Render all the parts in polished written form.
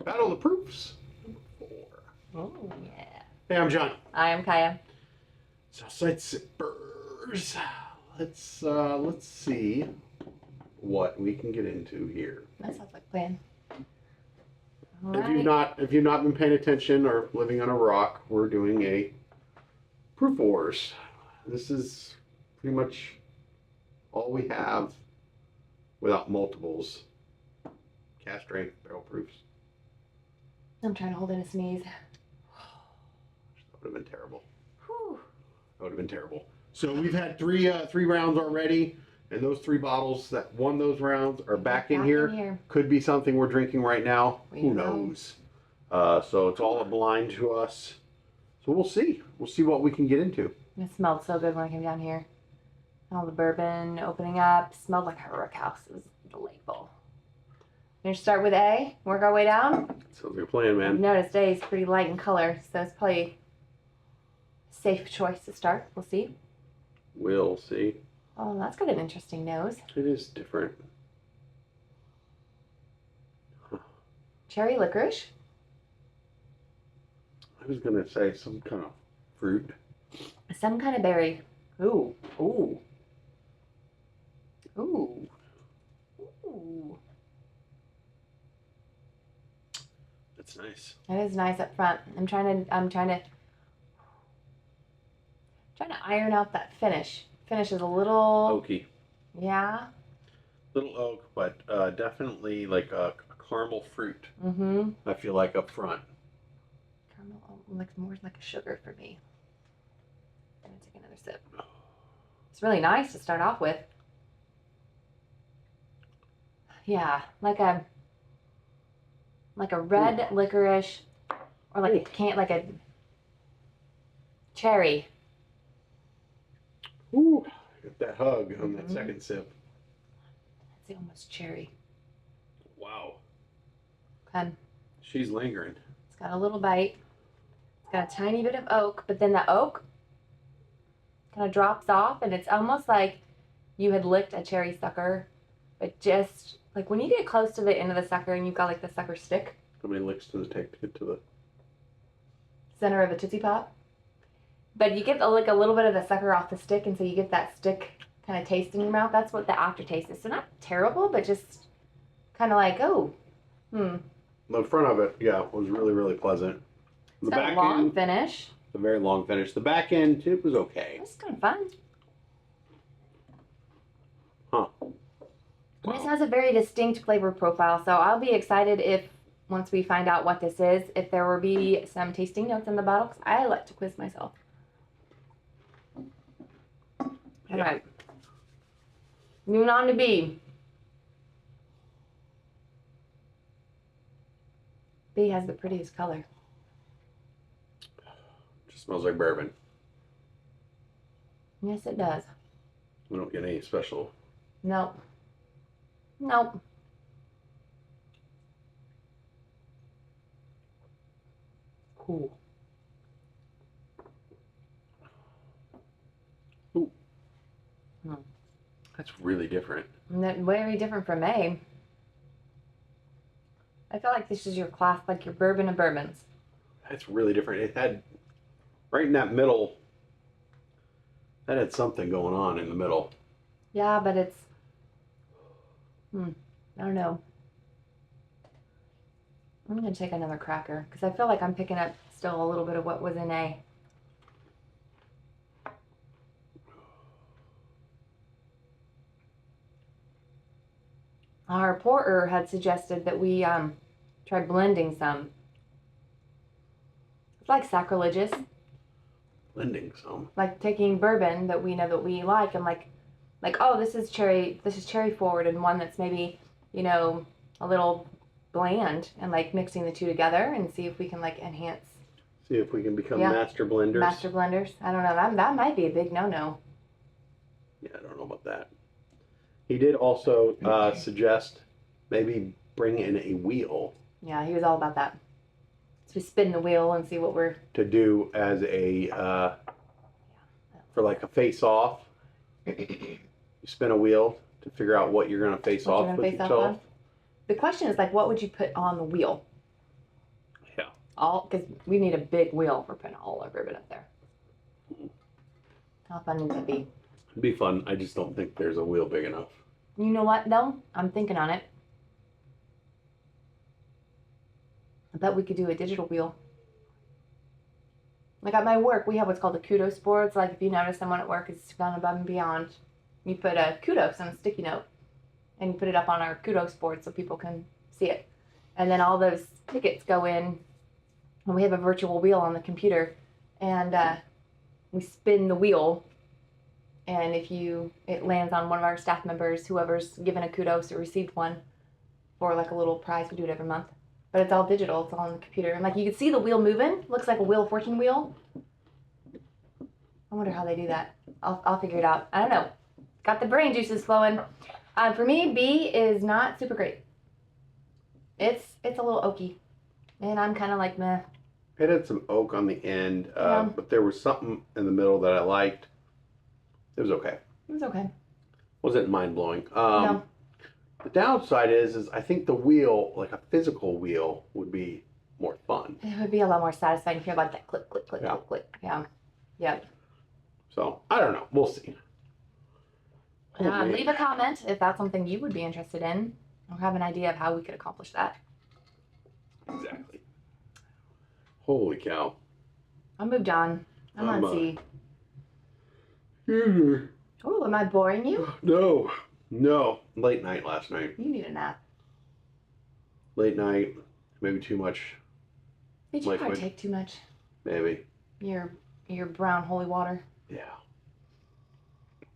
Battle of the Proofs. Number 4. Oh, yeah. Hey, I'm John. I am Kaya. Southside Sippers. Let's see what we can get into here. That sounds like a plan. All If right. you've not been paying attention or living on a rock, we're doing a Proof Wars. This is pretty much all we have without multiples. Cast strength, barrel proofs. I'm trying to hold in a sneeze. That would have been terrible. Whew. That would have been terrible. So we've had three rounds already, and those 3 bottles that won those rounds are back in here. Could be something we're drinking right now. Who knows? So it's all a blind to us. So we'll see. We'll see what we can get into. It smelled so good when I came down here. All the bourbon opening up. Smelled like a rook house. It was delightful. Gonna start with A, work our way down. Sounds like a plan, I've man. noticed A is pretty light in color, so it's probably a safe choice to start. We'll see. We'll see. Oh, that's got an interesting nose. It is different. Cherry licorice. I was gonna say some kind of fruit. Some kind of berry. Ooh. Ooh. Ooh. Ooh. That's nice. That is nice up front. I'm trying to iron out that finish. Finish is a little Oaky. yeah. Little oak, but definitely like a caramel fruit. Mm-hmm. I feel like up front. Caramel like more like a sugar for me. I'm gonna take another sip. It's really nice to start off with. Yeah, like a red licorice, or like a cherry. Ooh, got that hug on that second sip. It's almost cherry. Wow. Okay. She's lingering. It's got a little bite. It's got a tiny bit of oak, but then the oak kind of drops off, and it's almost like you had licked a cherry sucker, but just like when you get close to the end of the sucker and you've got like the sucker stick. Somebody licks to the Center of a Tootsie Pop. But you get like a little bit of the sucker off the stick, and so you get that stick kind of taste in your mouth. That's what the aftertaste is. So not terrible, but just kind of like, oh, The front of it, yeah, was really, really pleasant. It's got a long finish. A very long finish. The back end, it was okay. It's kind of fun. Huh. Wow. This has a very distinct flavor profile, so I'll be excited if, once we find out what this is, if there will be some tasting notes in the bottle, because I like to quiz myself. All right. Moving on to B. B has the prettiest color. Just smells like bourbon. Yes, it does. We don't get any special. Nope. Nope. Cool. Ooh. That's really different. And that very different from A. I feel like this is your class, like your bourbon of bourbons. That's really different. It had, right in that middle, that had something going on in the middle. Yeah, but it's, I don't know. I'm going to take another cracker, because I feel like I'm picking up still a little bit of what was in A. Our porter had suggested that we try blending some. It's like sacrilegious. Blending some. Like taking bourbon that we know that we like, and like, oh, this is cherry forward, and one that's maybe, you know, a little bland, and like mixing the two together and see if we can like enhance. See if we can become master blenders. Master blenders. I don't know. That might be a big no-no. Yeah, I don't know about that. He did also suggest maybe bring in a wheel. Yeah, he was all about that. So we spin the wheel and see what we're... To do as a, for like a face-off. You spin a wheel to figure out what you're going to face off with yourself. The question is like, what would you put on the wheel? all, because we need a big wheel for putting all our ribbon up there. How fun would that be? It'd be fun. I just don't think there's a wheel big enough. You know what, though? I'm thinking on it. I bet we could do a digital wheel. Like at my work, we have what's called a kudos board. So like if you notice someone at work has gone above and beyond, you put a kudos on a sticky note and you put it up on our kudos board so people can see it. And then all those tickets go in, and we have a virtual wheel on the computer, and we spin the wheel. And if it lands on one of our staff members, whoever's given a kudos or received one for like a little prize. We do it every month. But it's all digital. It's all on the computer. And like you can see the wheel moving. Looks like a Wheel of Fortune wheel. I wonder how they do that. I'll figure it out. I don't know. Got the brain juices flowing. For me, B is not super great. It's a little oaky. And I'm kind of like, meh. It had some oak on the end, Yeah. but there was something in the middle that I liked. It was okay. It was okay. Wasn't mind-blowing. No. The downside is I think the wheel, like a physical wheel, would be more fun. It would be a lot more satisfying to hear like that click, click, click, Yeah. click, click. Yeah. Yep. So, I don't know. We'll see. Oh, man. Leave a comment if that's something you would be interested in, or have an idea of how we could accomplish that. Exactly. Holy cow. I moved on. I'm on C. Oh, am I boring you? No. Late night last night. You need a nap. Late night. Maybe too much. Did you Liquid. partake too much? Maybe. Your brown holy water. Yeah.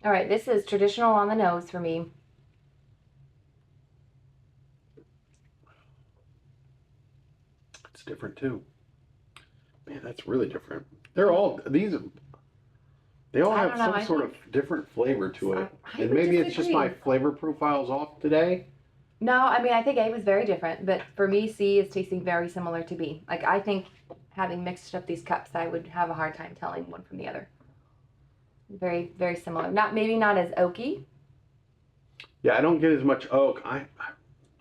All right, this is traditional on the nose for me. It's different too. Man, that's really different. They all I have don't know, some I sort of different flavor to it. I And would maybe it's just my disagree. flavor profile's off today. No, I mean, I think A was very different, but for me, C is tasting very similar to B. Like, I think having mixed up these cups, I would have a hard time telling one from the other. Very, very similar. Maybe not as oaky. Yeah, I don't get as much oak.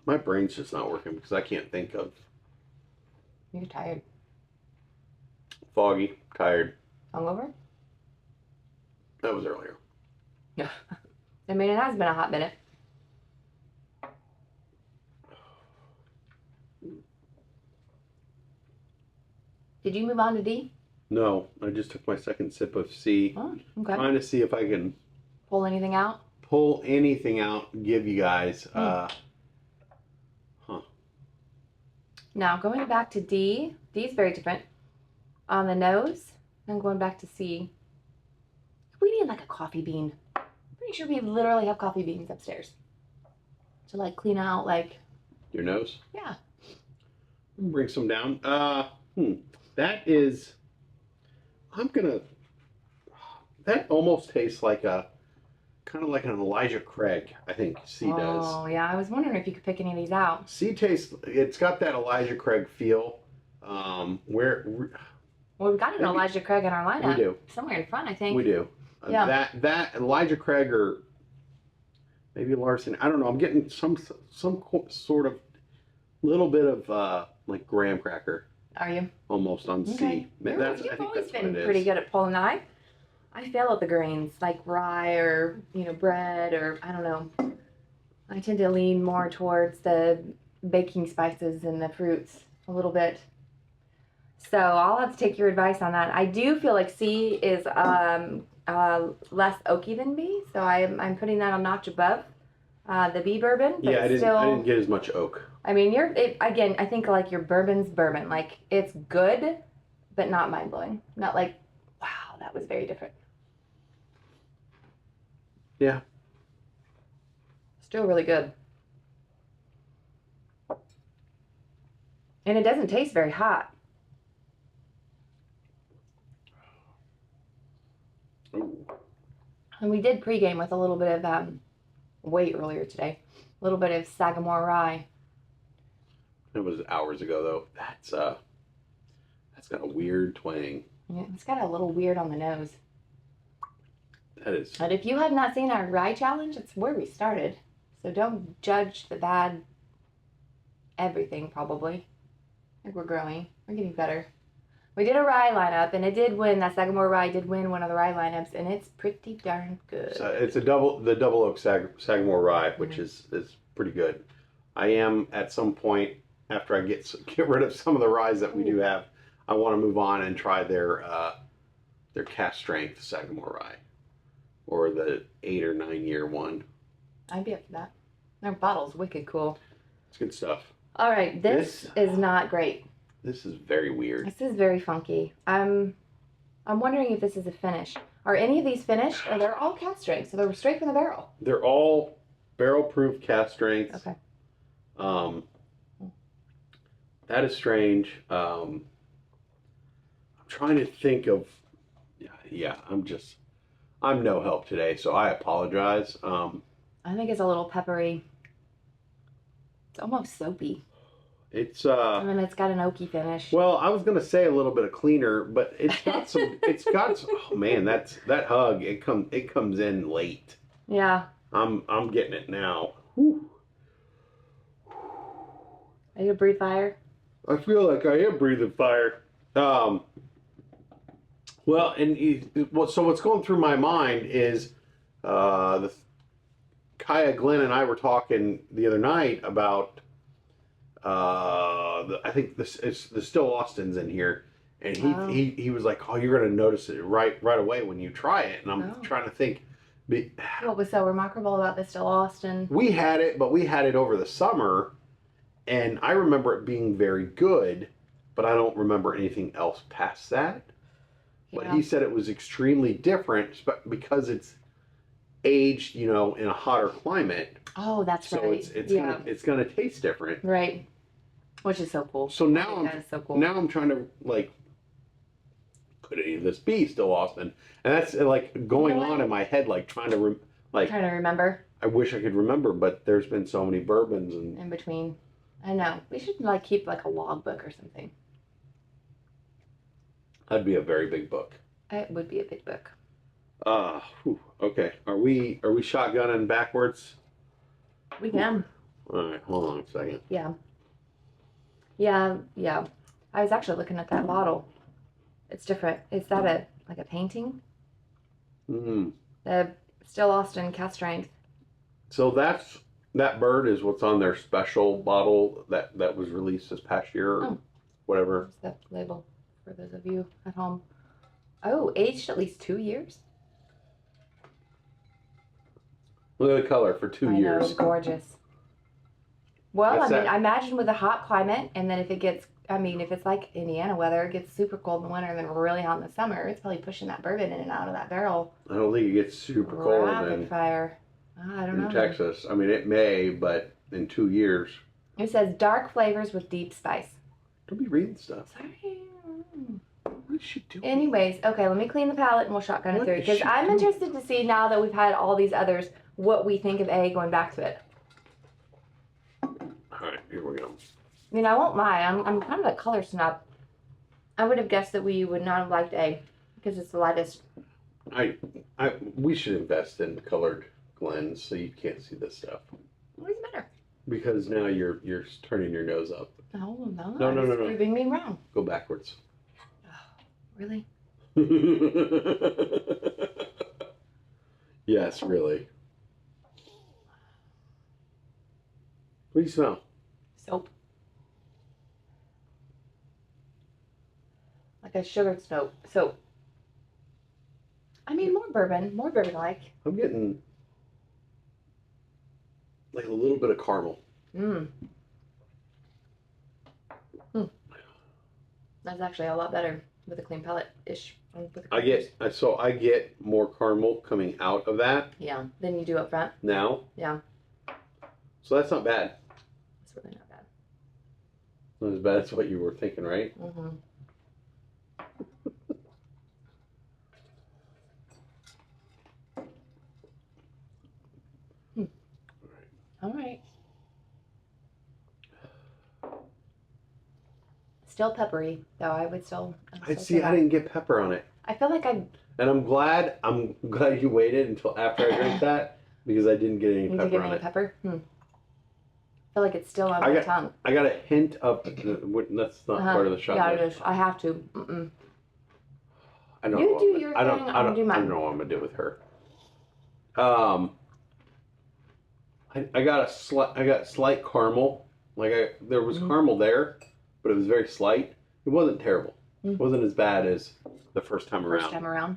My brain's just not working because I can't think of You're tired. foggy, tired. Hungover? That was earlier. Yeah. I mean, it has been a hot minute. Did you move on to D? No, I just took my second sip of C. Oh, okay. Trying to see if I can Pull anything out? pull anything out and give you guys. Now, going back to D. D is very different. On the nose, I'm going back to C. We need like a coffee bean. Pretty sure we literally have coffee beans upstairs. To like clean out like, Your nose? yeah. Bring some down. That is. That almost tastes like kind of like an Elijah Craig. I think C does. Oh, yeah. I was wondering if you could pick any of these out. C tastes. It's got that Elijah Craig feel. Well, we've got an Maybe. Ort Craig in our lineup. We do. Somewhere in front, I think. We do. Yeah. That Elijah Craig or maybe Larson. I don't know. I'm getting some sort of little bit of like graham cracker Are you? almost on C. You've I always think been that's what it is. pretty good at pulling. I fail at the grains, like rye or, bread or, I don't know. I tend to lean more towards the baking spices and the fruits a little bit. So I'll have to take your advice on that. I do feel like C is less oaky than B, so I'm putting that a notch above the B bourbon. But Yeah, I still, didn't get as much oak. I mean, again, I think like your bourbon's bourbon. Like, it's good, but not mind-blowing. Not like, wow, that was very different. Yeah. Still really good. And it doesn't taste very hot. Ooh. And we did pregame with a little bit of whey earlier today. A little bit of Sagamore rye. It was hours ago though. That's got a weird twang. Yeah, it's got a little weird on the nose. That is. But if you have not seen our rye challenge, it's where we started. So don't judge the bad everything, probably. think we're growing. We're getting better. We did a rye lineup, and it did win. That Sagamore rye did win one of the rye lineups, and it's pretty darn good. So it's the double oak Sagamore rye, which is pretty good. I am at some point after I get rid of some of the ryes that we do have, I want to move on and try their cast strength Sagamore rye, or the 8 or 9 year one. I'd be up for that. Their bottle's wicked cool. It's good stuff. All right, this is not great. This is very weird. This is very funky. I'm wondering if this is a finish. Are any of these finished? Or they're all cast strength, so they're straight from the barrel. They're all barrel proof cast strength. Okay. That is strange. I'm trying to think of. Yeah. I'm no help today, so I apologize. I think it's a little peppery. It's almost soapy. It's I mean, it's got an oaky finish. Well, I was gonna say a little bit of cleaner, but it's got some. Oh man, that hug. It comes in late. Yeah. I'm getting it now. Whew. Are you a breathe fire? I feel like I am breathing fire. Well, so what's going through my mind is Kaya, Glenn, and I were talking the other night about I think the Still Austin's in here, and he was like, "Oh, you're gonna notice it right away when you try it." And I'm trying to think. What was so remarkable about the Still Austin? We had it over the summer, and I remember it being very good, but I don't remember anything else past that. Yeah. But he said it was extremely different because it's aged, in a hotter climate. Oh, that's right. So it's gonna taste different. Right. Which is so cool. So now that is so cool. Now I'm trying to could any of this be Still Austin? And that's going on in my head, trying to remember. I wish I could remember, but there's been so many bourbons and in between. I know. We should keep a logbook or something. That'd be a very big book. It would be a big book. Okay. Are we shotgunning backwards? We can. All right, hold on a second. Yeah. Yeah. I was actually looking at that bottle. It's different. Is that a painting? Mm-hmm. The Still Austin cast strength. So that bird is what's on their special bottle that was released this past year or whatever. What's the label for those of you at home? Oh, aged at least 2 years. Look at the color for 2 years. I know, it's gorgeous. Well, That's I imagine with a hot climate, and then if it's like Indiana weather, it gets super cold in the winter and then really hot in the summer, it's probably pushing that bourbon in and out of that barrel. I don't think it gets super cold Rapid fire. I don't know. in Texas. I mean, it may, but in 2 years. It says dark flavors with deep spice. Don't be reading stuff. Sorry. What is she doing? Anyways, okay, let me clean the palate and we'll shotgun it What through. is Because she I'm doing? interested to see now that we've had all these others, what we think of A going back to it. All right, here we go. I mean, I won't lie. I'm kind of a color snob. I would have guessed that we would not have liked A because it's the lightest. We should invest in colored Glens so you can't see this stuff. What is the matter? Because now you're turning your nose up. No. No. Proving me wrong. Go backwards. Really? Yes, really. What do you smell? Soap. Like a sugared soap. I mean, more bourbon-like. I'm getting a little bit of caramel. That's actually a lot better with a clean palate-ish. I get more caramel coming out of that Yeah, than you do up front. now. Yeah. So that's not bad. It's really not bad. Not as bad as what you were thinking, right? Mm-hmm. All right. Still peppery, though. I would still. I didn't get pepper on it. I feel like And I'm glad you waited until after I drank that because I didn't get any You pepper didn't get on any it. pepper? feel like it's still on I my got- tongue. I got a hint of that's not part of the shot. Yeah, glass. it is. I have to. Mm-mm. I don't You know. do what your I don't, thing, I I'll don't, do I mine. don't know what I'm gonna do with her. I got slight caramel. Like there was caramel there, but it was very slight. It wasn't terrible. It wasn't as bad as the first time around. First time around.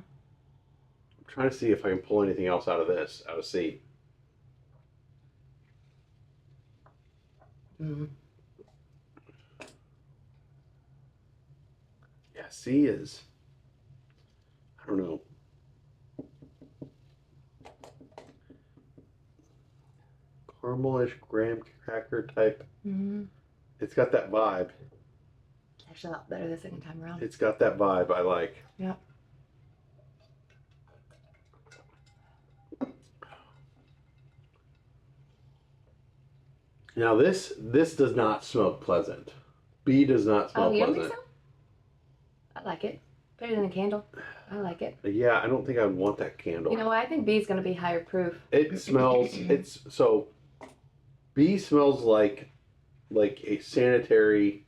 I'm trying to see if I can pull anything else out of this, out of C. Mm. Yeah, C is. I don't know. Caramelish graham cracker type. Mm-hmm. It's got that vibe. Actually, a lot better the second time around. It's got that vibe I like. Yeah. Now this does not smell pleasant. B does not smell Oh, you don't pleasant. think so? I like it. Put it in a candle. I like it. Yeah, I don't think I would want that candle. You know what? I think B is going to be higher proof. It smells. B smells like a sanitary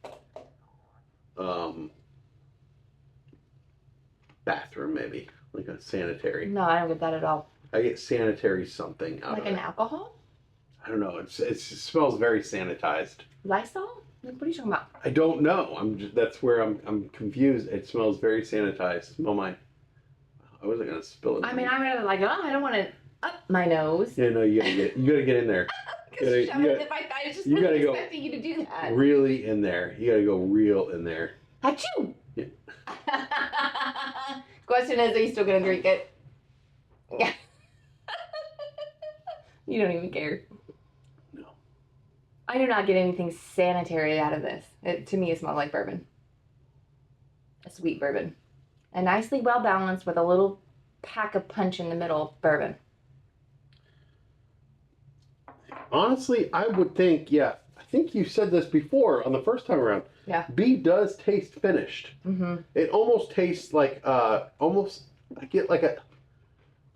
bathroom, maybe like a sanitary. No, I don't get that at all. I get sanitary something out Like of an it. alcohol? I don't know. It smells very sanitized. Lysol? What are you talking about? I don't know. That's where I'm confused. It smells very sanitized. Smell mine. I wasn't gonna spill it. I mean, I'm really like, oh, I don't want it up my nose. Yeah, no, you gotta get in there. Because I just you wasn't gotta go expecting you to do that. Really in there. You gotta go real in there. Achoo! Yeah. Question is, are you still gonna drink it? Yeah. You don't even care. No. I do not get anything sanitary out of this. To me, it smells like bourbon. A sweet bourbon. A nicely well balanced with a little pack of punch in the middle bourbon. Honestly, I would think, yeah, I think you said this before on the first time around. Yeah. B does taste finished. Mm-hmm. It almost tastes like, I get like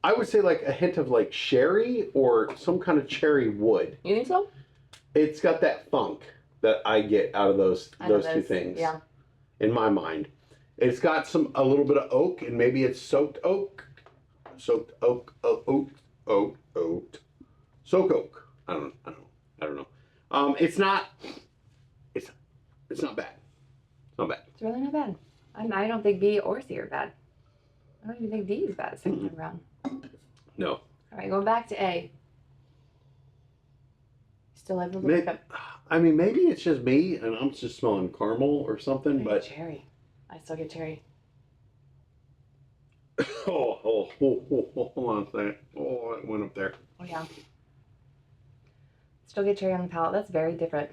I would say like a hint of like sherry or some kind of cherry wood. You think so? It's got that funk that I get out of those two things. Yeah. In my mind. It's got a little bit of oak, and maybe it's soaked oak. Soaked oak. I don't know. It's not bad. It's not bad. It's really not bad. I don't think B or C are bad. I don't even think D is bad the second time around. No. All right, going back to A. Still have a little Maybe, bit. I mean, maybe it's just me, and I'm just smelling caramel or something, but Cherry. I still get cherry. hold on a second. Oh, it went up there. Oh yeah. Still get cherry on the palate. That's very different.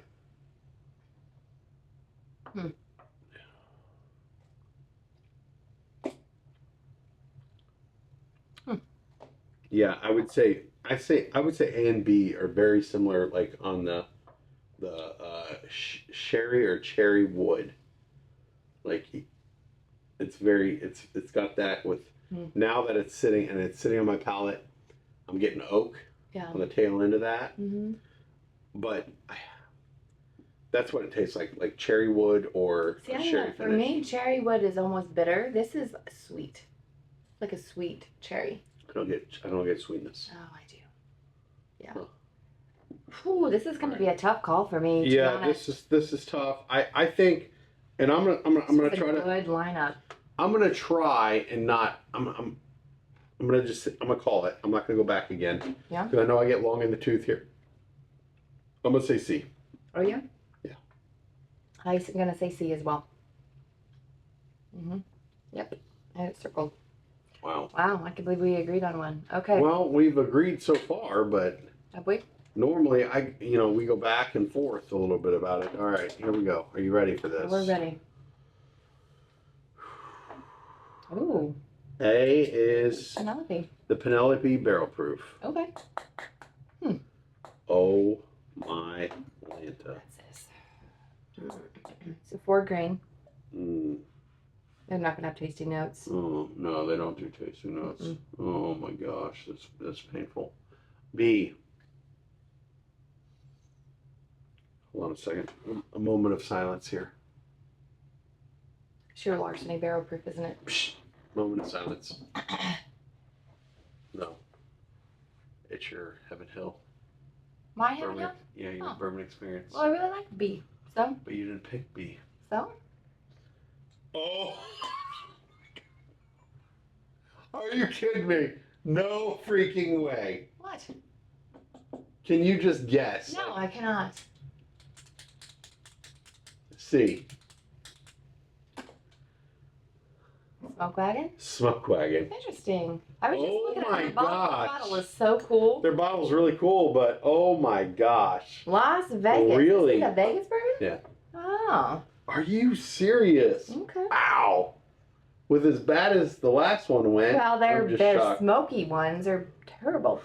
Yeah, I would say A and B are very similar, like on the sherry or cherry wood. Like it's got that with now that it's sitting on my palate, I'm getting oak on the tail end of that. Mm-hmm. But that's what it tastes like cherry wood or See, I don't cherry know. For finish. me, cherry wood is almost bitter. This is sweet, like a sweet cherry. I don't get sweetness. Oh, I do. Yeah. Huh. Ooh, this is going to be a tough call for me. To be Yeah, honest. this is tough. I think, and I'm gonna This is try a to. good lineup. I'm gonna try and not. I'm gonna call it. I'm not gonna go back again. Yeah. Because I know I get long in the tooth here. I'm gonna say C. Oh yeah. Yeah. I'm gonna say C as well. Yep. I had it circled. Wow. Wow, I can believe we agreed on one. Okay. Well, we've agreed so far, but Have we? normally we go back and forth a little bit about it. All right, here we go. Are you ready for this? We're ready. Ooh, A is Penelope. the Penelope Barrel Proof. Okay. Oh my Lanta. What's this? So 4 grain. Mm. They're not gonna have tasting notes. Oh no, they don't do tasting notes. Oh my gosh, that's painful. B. Hold on a second. A moment of silence here. Sure, larceny barrel proof, isn't it? Psh, moment of silence. No. It's your Heaven Hill. My Heaven Hill? Yeah, your Oh. bourbon experience. Well, I really like B. So? But you didn't pick B. So? Oh! Are you kidding me? No freaking way. What? Can you just guess? No, I cannot. C. Smoke wagon? Smoke wagon. Interesting. I was just Oh looking my at the bottle. gosh. The bottle is so cool. Their bottle's really cool, but oh my gosh. Las Vegas. Really? Is this a Vegas bourbon? Yeah. Oh. Are you serious? Okay. Wow. With as bad as the last one went. Well, I'm just their shocked. smoky ones are terrible.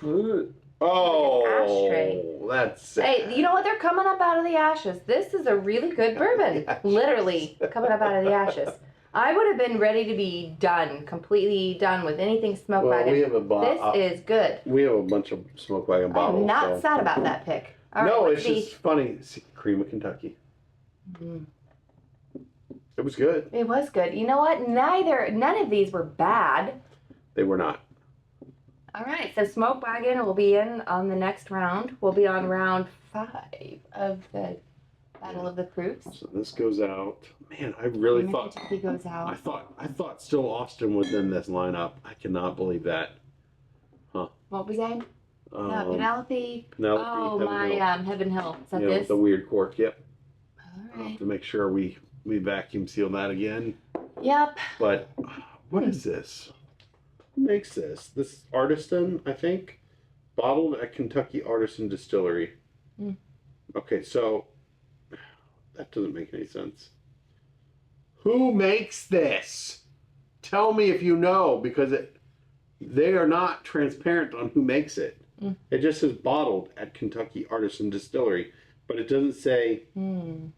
Oh, ashtray. that's sad. Hey, you know what? They're coming up out of the ashes. This is a really good bourbon. Yeah. Literally coming up out of the ashes. I would have been ready to be done, completely done with anything smoke Well, wagon. we have a This is good. we have a bunch of smoke wagon bottles. I'm not so. sad about that pick. All right, No, let's it's just funny. It's Cream of Kentucky. Mm. It was good. It was good. You know what? None of these were bad. They were not. All right, so Smoke Wagon will be in on the next round. We'll be on round 5 of the Battle of the Proofs. So this goes out. Man, I really Cream of thought. Kentucky goes I out. thought still Austin was in this lineup. I cannot believe that. What was that? Penelope. Penelope. Oh, Heaven my Hill. Heaven Hill. Is that You know, this? the weird cork. Yep. All I'll have right. to make sure we vacuum seal that again. Yep. But what is this? Who makes this? This Artisan, I think, bottled at Kentucky Artisan Distillery. Mm. Okay, so that doesn't make any sense. Who makes this? Tell me if you know, because they are not transparent on who makes it. Mm. It just says bottled at Kentucky Artisan Distillery, but it doesn't say who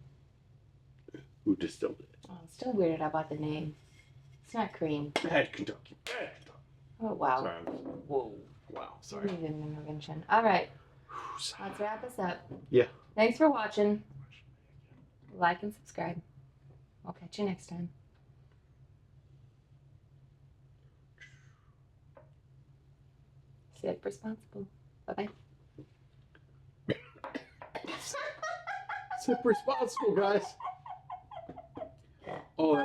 distilled it. Oh, I'm still weirded out about the name. It's not cream. At Kentucky. At Kentucky. Oh, wow. Sorry. Whoa. Wow, sorry. Need an intervention. All right. Whew, sorry. Let's wrap this up. Yeah. Thanks for watching. Like and subscribe. I'll catch you next time. Sip responsible. Bye-bye. Sip responsible, guys. Oh,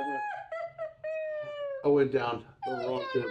I went down the wrong thing.